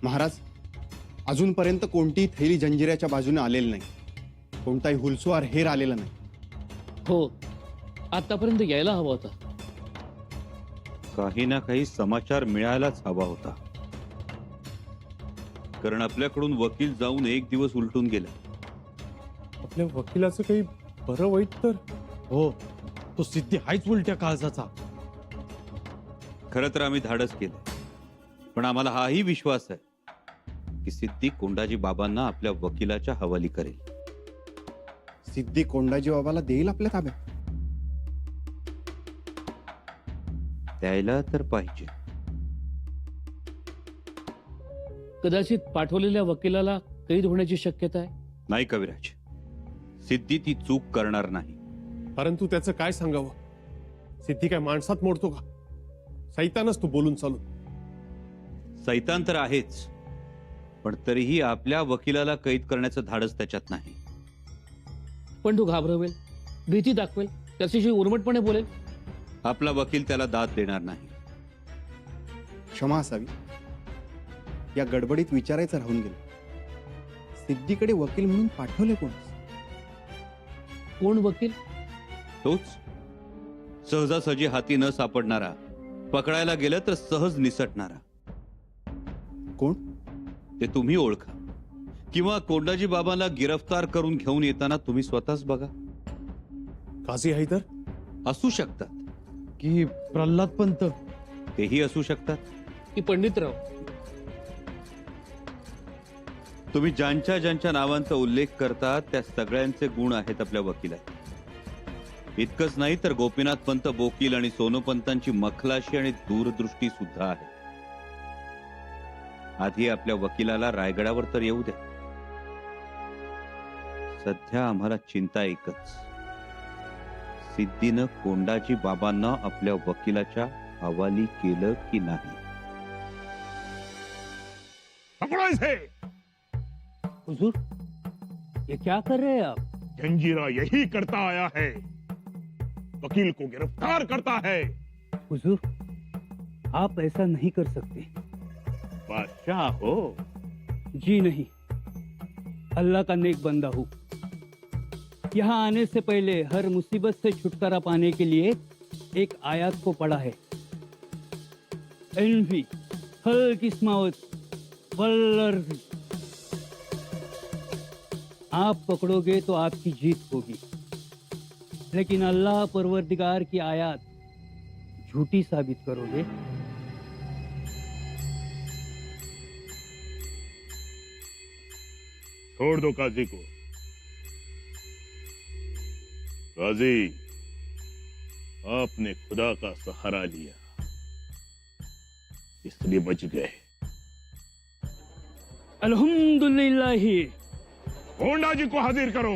महाराज, अजूनपर्यंत कोणतीही थैली जंजिऱ्याच्या बाजूने आलेली नाही. कोणताही हुलसवार हेर आलेला नाही. हो, आतापर्यंत यायला हवा होता. काही ना काही समाचार मिळायलाच हवा होता, कारण आपल्याकडून वकील जाऊन एक दिवस उलटून गेला. आपल्या वकिलाचं काही बरं वाईट तर हो, तो सिद्धी हायच उलट्या काळजाचा. खरं तर आम्ही धाडस केलं, पण आम्हाला हाही विश्वास आहे की सिद्धी कोंडाजी बाबांना आपल्या वकिलाच्या हवाली करेल. सिद्धी कोंडाजी बाबाला देईल आपल्या ताब्यात. द्यायला तर पाहिजे. कदाचित पाठवलेल्या वकिलाला कैद होण्याची शक्यता आहे. नाही कविराज, सिद्धी ती चूक करणार नाही. परंतु त्याचं काय सांगावं? सिद्धी काय माणसात मोडतो का? सैतानच तू बोलून चालून. सैतान तर आहेच, पण तरीही आपल्या वकिलाला कैद करण्याचं धाडस त्याच्यात नाही. पण तो घाबरवेल, भीती दाखवेल, त्याच्याशी उर्मटपणे बोलेल. आपला वकील त्याला दाद देणार नाही. क्षमा असावी. या गडबडीत विचारायचं राहून गेलं. सिद्धीकडे वकील म्हणून पाठवले कोण? कोण वकील? तोच सहजासहजी हाती न सापडणारा, पकडायला गेलं तर सहज निसटणारा. कोण? ते तुम्ही ओळखा, किंवा कोंडाजी बाबांना गिरफ्तार करून घेऊन येताना तुम्ही स्वतःच बघा. काझी हैदर असू शकतात, की प्रल्हाद पंत. तेही असू शकतात. की पंडितराव. तुम्ही ज्यांच्या ज्यांच्या नावांचा उल्लेख करता त्या सगळ्यांचे गुण आहेत आपल्या वकिलात. इतकंच नाही तर गोपीनाथ पंत बोकील आणि सोनोपंतांची मखलाशी आणि दूरदृष्टी सुद्धा आहे. आधी आपल्या वकिलाला रायगडावर तर येऊ द्या. सध्या आम्हाला चिंता एकच, सिद्धीनं कोंडाजी बाबांना आपल्या वकिलाच्या हवाली केलं की नाही. पकड़ो इसे। हुजूर, ये क्या कर रहे हैं आप? जंजीरा यही करता आया है, वकील को गिरफ्तार करता है। हुजूर, आप ऐसा नहीं कर सकते। बादशाह हो। जी नहीं, अल्लाह का नेक बंदा हूँ। यहाँ आने से पहले हर मुसीबत से छुटकारा पाने के लिए एक आयत को पढ़ा है। इल्म भी, हल किस्मावत, वल्लर्ज़। आप पकड़ोगे तो आपकी जीत होगी, लेकिन अल्लाह परवरदिगार की आयत झूठी साबित करोगे छोड़ दो काजी को। काजी, आपने खुदा का सहारा लिया, इसलिए बच गए। अल्हम्दुलिल्लाह। कोंडा जी को हाजिर करो।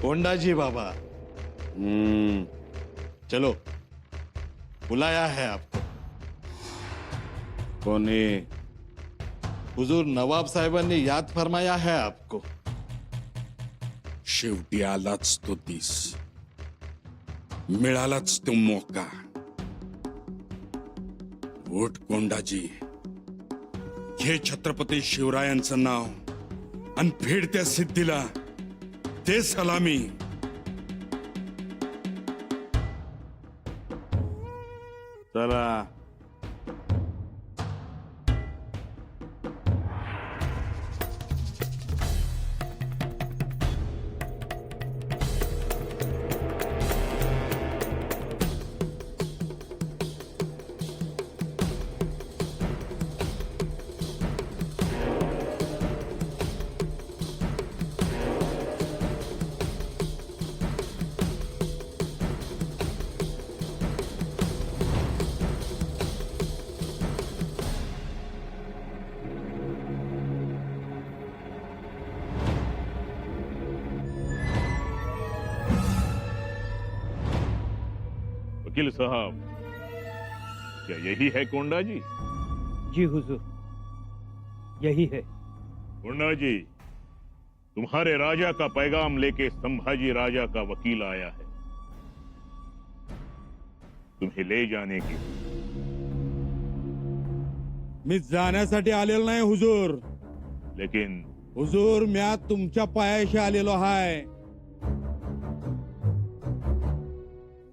कोंडाजी बाबा, चलो, बुलाया है आपको। कोने? हुजूर नवाब साहेबांनी याद फरमाया है आपको। शेवटी आलाच तो दिस, मिळालाच तो मोका. वोट कोंडाजी, घे छत्रपती शिवरायांचं नाव आणि फेड त्या सिद्धीला ते सलामी. चला. वकील साहब, क्या यही है कोंडा जी? जी हुजूर, यही है। मुन्ना जी, तुम्हारे राजा का पैगाम लेके संभाजी राजा का वकील आया है तुम्हें ले जाने के लिए। मी जाण्यासाठी आलेलो नाही हुजूर. लेकिन हुजूर म्या तुमच्या पायाशी आलेलो हाय.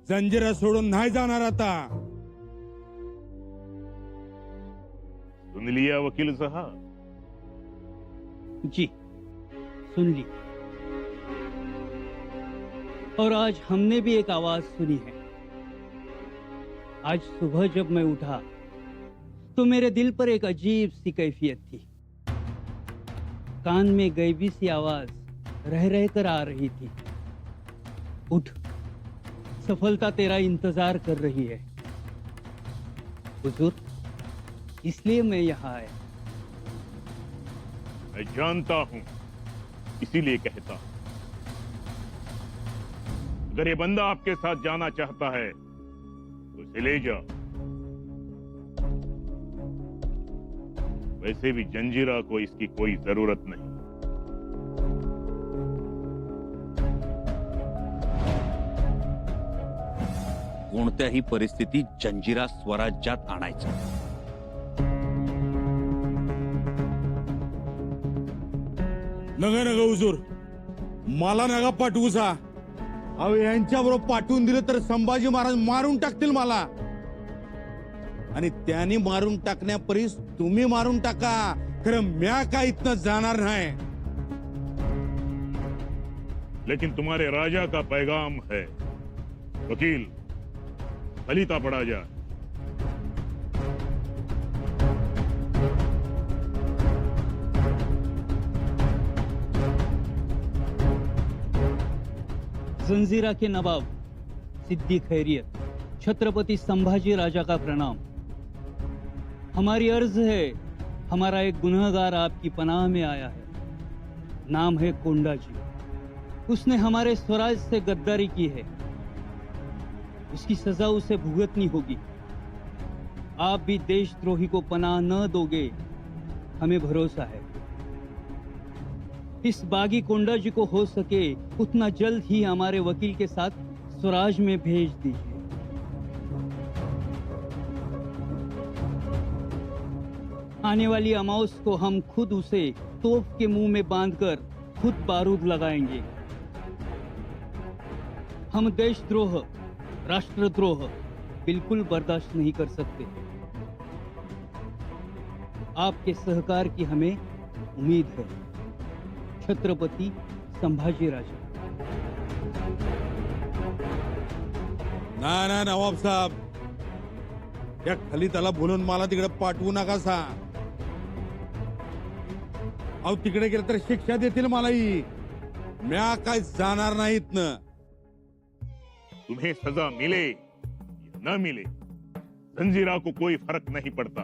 जंजिरा सोडून नाही जाणार आता. सुन लिया वकील साहब? जी सुन ली। और आज हमने भी एक आवाज सुनी है। आज सुबह जब मैं उठा तो मेरे दिल पर एक अजीब सी कैफियत थी। कान में गैबी सी आवाज रह रह कर आ रही थी, उठ, सफलता तेरा इंतजार कर रही है। हुजूर, इसलिए मैं यहाँ आया। मैं जानता हूं, इसीलिए कहता हूं। अगर ये बंदा आपके साथ जाना चाहता है तो इसे ले जाओ। वैसे भी जंजीरा को इसकी कोई जरूरत नहीं। कोणत्याही परिस्थितीत जंजिरा स्वराज्यात आणायचा. नगा नगा हुजूर, मला नगा पाठवूसा. अहो यांच्या बरोबर पाठवून दिलं तर संभाजी महाराज मारून टाकतील मला. आणि त्यांनी मारून टाकण्यापरीस तुम्ही मारून टाका, खरं म्या काय इथनं जाणार नाही. लेकिन तुम्हारे राजा का पैगाम है वकील, फलीता पड़ा जा। जंजीरा के नवाब सिद्दी खैरियत, छत्रपति संभाजी राजा का प्रणाम। हमारी अर्ज है, हमारा एक गुनहगार आपकी पनाह में आया है। नाम है कोंडा जी। उसने हमारे स्वराज से गद्दारी की है। उसकी सजा उसे भुगतनी होगी। आप भी देशद्रोही को पनाह न दोगे, हमें भरोसा है। इस बागी कोंडा जी को हो सके उतना जल्द ही हमारे वकील के साथ स्वराज में भेज दीजिए। आने वाली अमावस को हम खुद उसे तोप के मुंह में बांधकर खुद बारूद लगाएंगे। हम देशद्रोह, राष्ट्रद्रोह बिल्कुल बर्दाश्त नहीं कर सकते। आपके सहकार की हमें उम्मीद है। छत्रपति संभाजी राजा। ना नवाब साहेब, या खलिताला बोलून मला तिकडे पाठवू नका सा. अहो तिकडे गेलं तर शिक्षा देतील मलाही. म्या काय जाणार नाहीत न. तुम्हें सजा मिले या न मिले, जंजीरा को कोई फर्क नहीं पड़ता।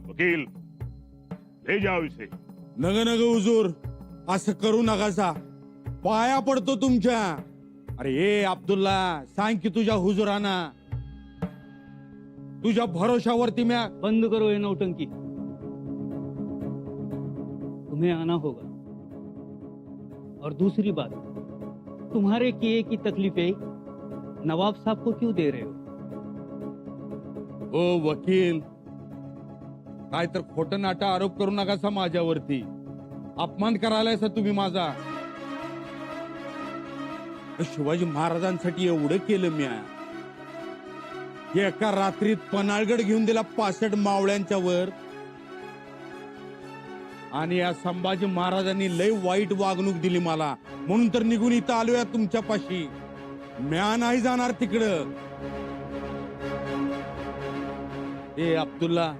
वकील, ले जाओ इसे। नग नग हुजूर, असं करू नका सा. पाया पडतो तुमच्या. अरे ए अब्दुल्ला, सांग की तुझ्या हुजुराना, तुझ्या भरोशावरती म्या. बंद करो ये नौटंकी। तुम्हें आना होगा। और दूसरी बात, तुम्हारे किए की तकलीफें नवाब साहब को क्यों दे रहे हो? ओ वकील, काय तर खोटं नाटा आरोप करू नका सा माझ्यावरती. अपमान करायलाय सा तुम्ही माझा. शिवाजी महाराजांसाठी एवढं केलं म्या. एका रात्रीत पन्हाळगड घेऊन दिला 65 मावळ्यांच्या वर. आणि या संभाजी महाराजांनी लय वाईट वागणूक दिली मला, म्हणून तर निघून इथं आलोय तुमच्या पाशी. म्या नाही जाणार तिकडं. ए अब्दुल्ला,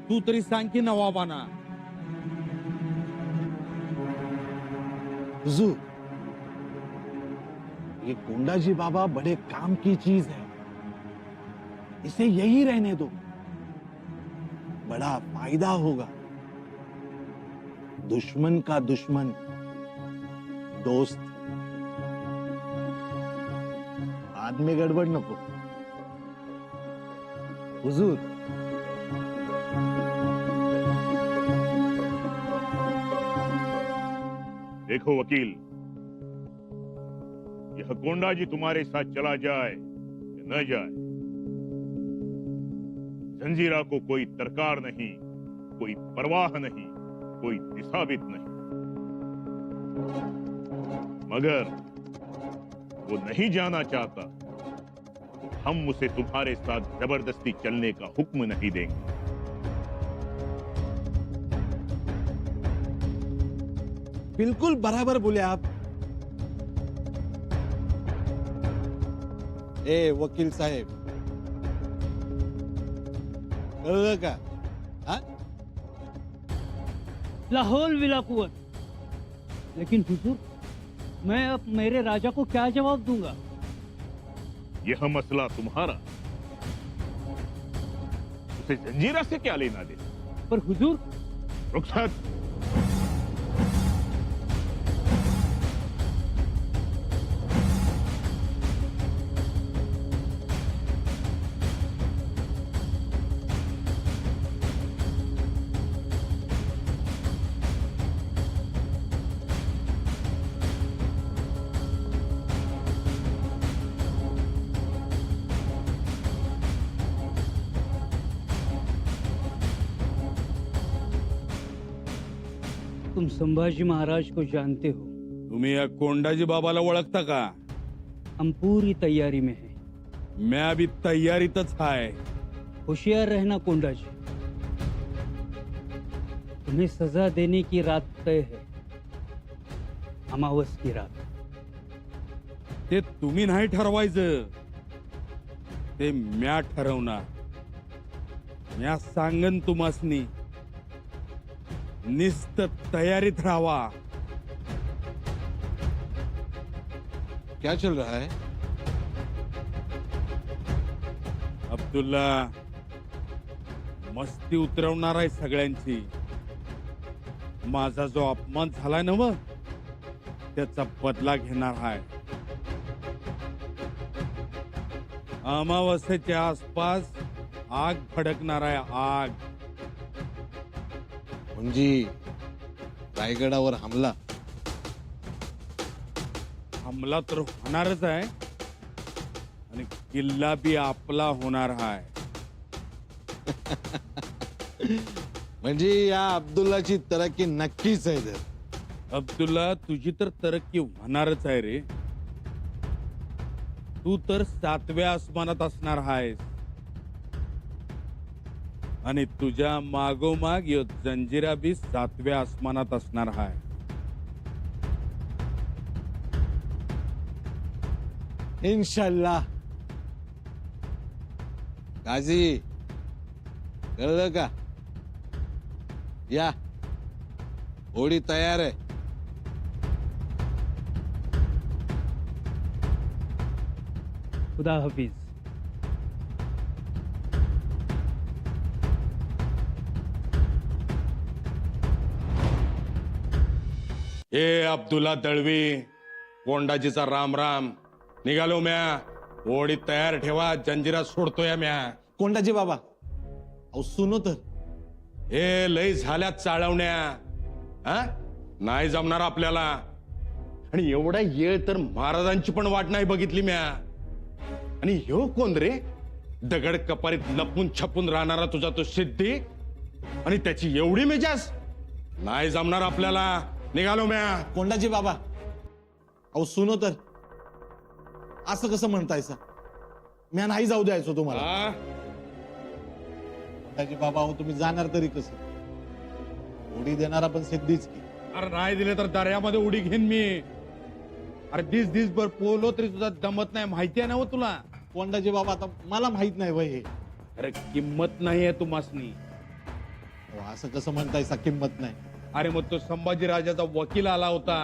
तू तरी सांग की नवाबाना. हुजूर, ये कोंडा जी बाबा बड़े काम की चीज है, इसे यही रहने दो, बड़ा फायदा होगा। दुश्मन का दुश्मन दोस्त। बाद में गड़बड़ नको। हुजूर, देखो वकील, यह गोंडा जी तुम्हारे साथ चला जाए या न जाए, जंजीरा को कोई दरकार नहीं, कोई परवाह नहीं, कोई दिशावित नहीं। मगर वो नहीं जाना चाहता तो हम उसे तुम्हारे साथ जबरदस्ती चलने का हुक्म नहीं देंगे। बिल्कुल बराबर बोले आप। ए वकील साहेब, कळलं का? हा? लाहौल विला कुवत। लेकिन हुजूर, मैं अब मेरे राजा को क्या जवाब दूंगा? यह मसला तुम्हारा, उसे जंजीरा से क्या लेना देना? पर हुजूर, रुखसत। तुम संभाजी महाराज को जानते हो। तुम्ही या कोंडाजी बाबाला ओळखता का? हम पूरी तैयारी में हैं। मैं अभी तैयारीतच आहे। होशियार रहना कोंडा जी, तुम्हें सजा देने की रात तय है, अमावस की रात। ते तुम्ही नाही ठरवायचं, ते म्या ठरवणार। म्या सांगन तुम्हासनी, निस्त तयारीत राहावा। क्या चल रहा है? अब्दुल्ला मस्ती उतरवणार आहे सगळ्यांची। माझा जो अपमान झालाय ना व, त्याचा बदला घेणार आहे। अमावस्येच्या आसपास आग भडकणार आहे, आग। म्हणजे रायगडावर हमला? हमला तर होणारच आहे आणि किल्ला बी आपला होणार आहे। म्हणजे या अब्दुल्लाची तरक्की नक्कीच आहे तर। अब्दुल्ला, तुझी तर तरक्की होणारच आहे रे। तू तर 7व्या आसमानात असणार आहेस आणि तुझ्या मागोमाग यो जंजिरा बी 7व्या आसमानात असणार आहे। इन्शाल्लाह। काजी, कळलं का? या, होडी तयार आहे। खुदा हाफिज। ए अब्दुल्ला दळवी, कोंडाजीचा राम राम। निघालो म्या। होडी तयार ठेवा, जंजिरा सोडतोय म्या। कोंडाजी बाबा, अहो सुनो तर। हे लय झाल्यात चाळवण्या, हा? नाही जमणार आपल्याला। आणि एवढा येळ तर महाराजांची पण वाट नाही बघितली म्या। आणि ह्यो कोण रे? दगड कपारीत लपून छपून राहणारा तुझा तो सिद्धी, आणि त्याची एवढी मेजाज? नाही जमणार आपल्याला। निघालो म्या। कोंडाजी बाबा, अहो सुनो तर। असं कसं म्हणतायसा? म्या नाही जाऊ द्यायचो तुम्हाला। हा? कोंडाजी बाबा, अहो तुम्ही जाणार तरी कसं? होडी देणारा पण सिद्धीच की। अरे नाही दिले तर दर्यामध्ये उडी घेईन मी। अरे दिस भर पोलो तरी तुझा दमत नाही, माहिती आहे ना हो तुला? कोंडाजी बाबा, आता मला माहित नाही वय हे। अरे किंमत नाही आहे तुम्हासनी। अहो, असं कसं म्हणतायसा किंमत नाही? अरे मग तो संभाजी राजाचा वकील आला होता,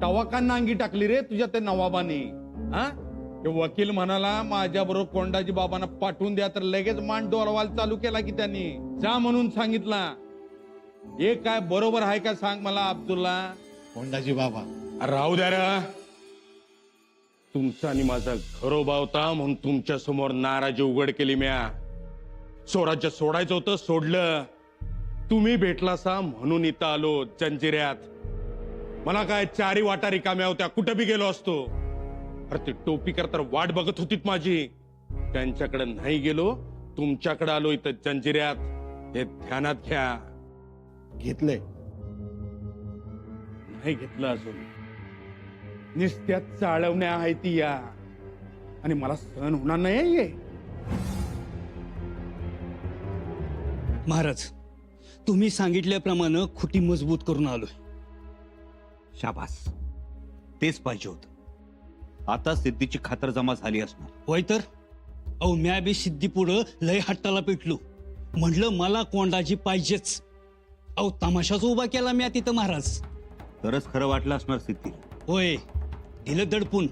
तवा का नांगी टाकली रे तुझ्या ते नवाबानी? हा? ते वकील म्हणाला माझ्या बरोबर कोंडाजी बाबांना पाठवून द्या, तर लगेच मान डोलवाल चालू केला की त्यांनी। जा म्हणून सांगितला। हे काय बरोबर आहे का सांग मला अब्दुल्ला? कोंडाजी बाबा, अरे राहू द्या रे। तुमचा आणि माझा घरोबा होता म्हणून तुमच्या समोर नाराजी उघड केली म्या। स्वराज्य सोडायचं होतं, सोडलं। तुम्ही भेटला सा म्हणून इथं आलो जंजिऱ्यात। मला काय चारी वाटा रिकाम्या होत्या, कुठं बी गेलो असतो. अरे ते टोपीकर तर वाट बघत होतीत माझी. त्यांच्याकडे नाही गेलो, तुमच्याकडे आलो इथं जंजिऱ्यात. हे ध्यानात घ्या. घेतलंय. नाही घेतलं अजून. निस्त्यात चाळवण्या आहेत ती या, आणि मला सहन होणार नाही ये. महाराज, तुम्ही सांगितल्याप्रमाणे खुटी मजबूत करून आलोय. शाबास, तेच पाहिजे होतं. आता सिद्धीची खातरजमा झाली असणार. होय तर. अहो, म्या बी सिद्धी पुढं लय हट्टाला पेटलो. म्हटलं मला कोंडाजी पाहिजेच. अहो, तमाशाच उभा केला म्या तिथं महाराज. तरच खरं वाटलं असणार सिद्धी. होय, दिलं दडपून.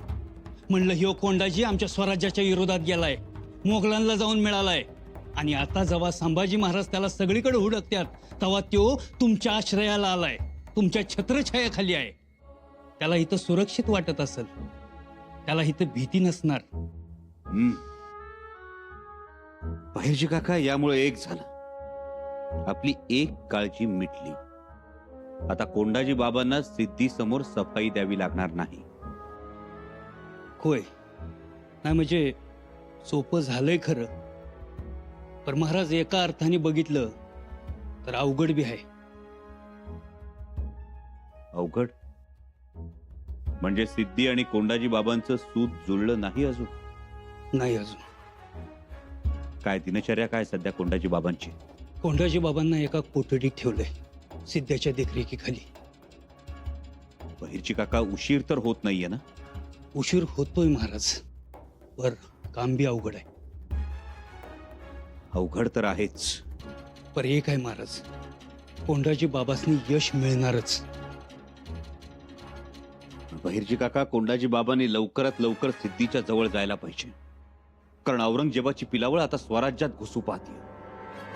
म्हणलं ह्यो कोंडाजी आमच्या स्वराज्याच्या विरोधात गेलाय, मोगलांना जाऊन मिळालाय, आणि आता जेव्हा संभाजी महाराज त्याला सगळीकडे हुडकत्यात, तेव्हा त्यो तुमच्या आश्रयाला आलाय, तुमच्या छत्रछायाखाली आहे. त्याला इथं सुरक्षित वाटत असेल, त्याला इथं भीती नसणार. बहिर्जी काका, यामुळे एक झालं. आपली एक काळजी मिटली. आता कोंडाजी बाबांना सिद्धी समोर सफाई द्यावी लागणार नाही. होय, नाही म्हणजे सोपं झालंय खरं, पण महाराज एका अर्थाने बघितलं तर अवघड बी आहे. अवघड म्हणजे सिद्धी आणि कोंडाजी बाबांचं सूत जुळलं नाही अजून? नाही अजून. काय दिनचर्या काय सध्या कोंडाजी बाबांची? कोंडाजी बाबांना एका कोठडीत ठेवलंय, सिद्ध्याच्या देखरेखीखाली. बहिर्जी काका, उशीर तर होत नाहीये ना? उशीर होतोय महाराज, वर काम बी अवघड आहे. अवघड तर आहेच. पर एक आहे महाराज, कोंडाजी बाबासनी यश मिळणारच. बहिर्जी काका, कोंडाजी बाबांनी लवकरात लवकर सिद्धीच्या जवळ जायला पाहिजे. कारण औरंगजेबाची पिलावळ आता स्वराज्यात घुसू पाहते.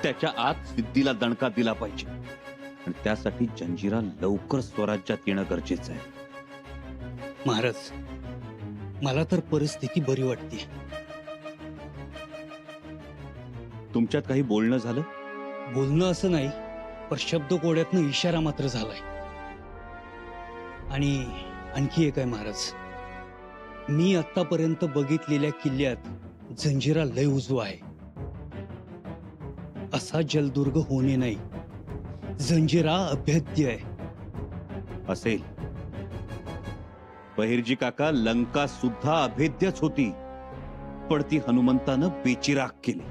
त्याच्या आत सिद्धीला दणका दिला पाहिजे, आणि त्यासाठी जंजिरा लवकर स्वराज्यात येणं गरजेचं आहे. महाराज, मला तर परिस्थिती बरी वाटते. तुमच्यात काही बोलणं झालं? बोलणं असं नाही, पण शब्द कोड्यातनं इशारा मात्र झालाय. आणि आणखी एक आहे महाराज, मी आतापर्यंत बघितलेल्या किल्ल्यात जंजिरा लय उजवा आहे. असा जलदुर्ग होणे नाही, जंजिरा अभेद्य आहे. असेल. बहिर्जी काका, लंका सुद्धा अभेद्यच होती, पण ती हनुमंतानं बेचिराग केली.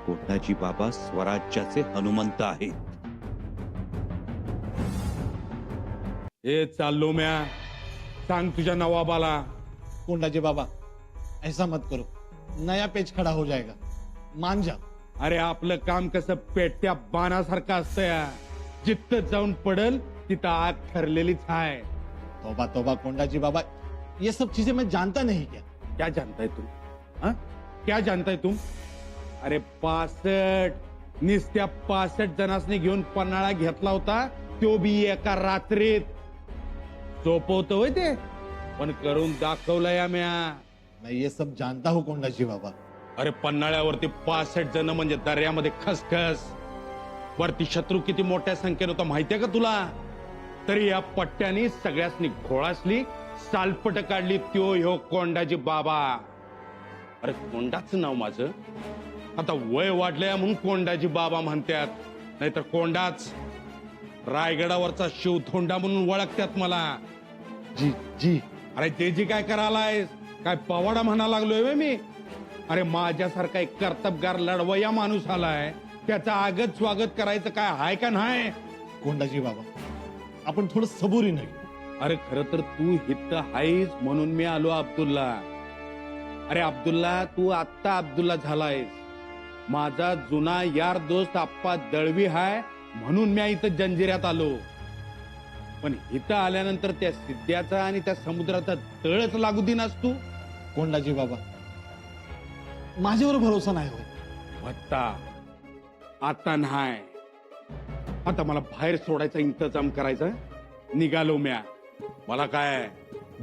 कोंडाजी बाबा स्वराज्याचे हनुमंत आहेत. हे चाललो म्या. सांग तुझ्या नवाबाला. कोंडाजी बाबा, ऐसा मत करो, नया पेज खड़ा हो जाएगा, मान जा. अरे आपलं काम कसं पेटत्या बाणासारखं असतं. जिथं जाऊन पडल तिथं आग ठरलेलीच आहे. तोबा तोबा कोंडाजी बाबा, ये सब चीजें मैं जानता नहीं क्या? क्या जानताय तुम? हाँ? क्या जानताय तुम? अरे 65 निस्त्या 65 जणांनी घेऊन पन्हाळा घेतला होता, तो बी एका रात्रीत. सोपवतो होय ते, पण करून दाखवलंय आम्ही. मैं ये सब जानता हूँ कोंडाजी बाबा. अरे पन्हाळ्यावरती 65 जण म्हणजे दर्यामध्ये खसखस. वरती शत्रू किती मोठ्या संख्येने होता माहितीये का तुला? तरी या पट्ट्यानी सगळ्यांनी घोळासली, सालपट काढली. त्यो ह्यो कोंडाजी बाबा. अरे कोंडाचं नाव माझं आता वय वाढलंय म्हणून कोंडाजी बाबा म्हणतात, नाहीतर कोंडाच. रायगडावरचा शिवथोंडा म्हणून ओळखतात मला. जी जी. अरे ते जी काय करायलाय, काय पवाडा म्हणा लागलोय व्हय मी? अरे माझ्यासारखा एक कर्तबगार लढवया माणूस आलाय, त्याचं आगत स्वागत करायचं काय हाय का नाही? कोंडाजी बाबा, आपण थोडं सबुरीनं घेऊ. अरे खर तर तू इथं आहेस म्हणून मी आलो अब्दुल्ला. अरे अब्दुल्ला, तू आत्ता अब्दुल्ला झालायस. माझा जुना यार दोस्त आप्पा दळवी हाय म्हणून मी इथं जंजिऱ्यात आलो. पण इथं आल्यानंतर त्या सिद्ध्याचा आणि त्या समुद्राचा तळच लागू दिनास तू. कोंडाजी बाबा, माझ्यावर भरोसा नाही होय. भत्ता आता नाही. आता मला बाहेर सोडायचा इंतजाम करायचा. निघालो म्या. मला काय,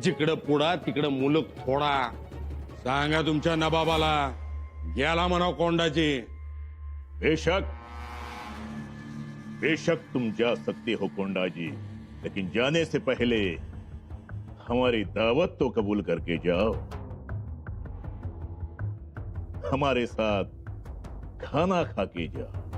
जिकडं पुढा तिकडं मुलूक थोडा. सांगा तुमच्या नबाबाला गेला म्हणाव कोंडाजी. बेशक बेशक तुम जा सकते हो कोंडाजी, लेकिन जाने से पहले हमारी दावत तो कबूल करके जाओ। हमारे साथ खाना खा के जाओ।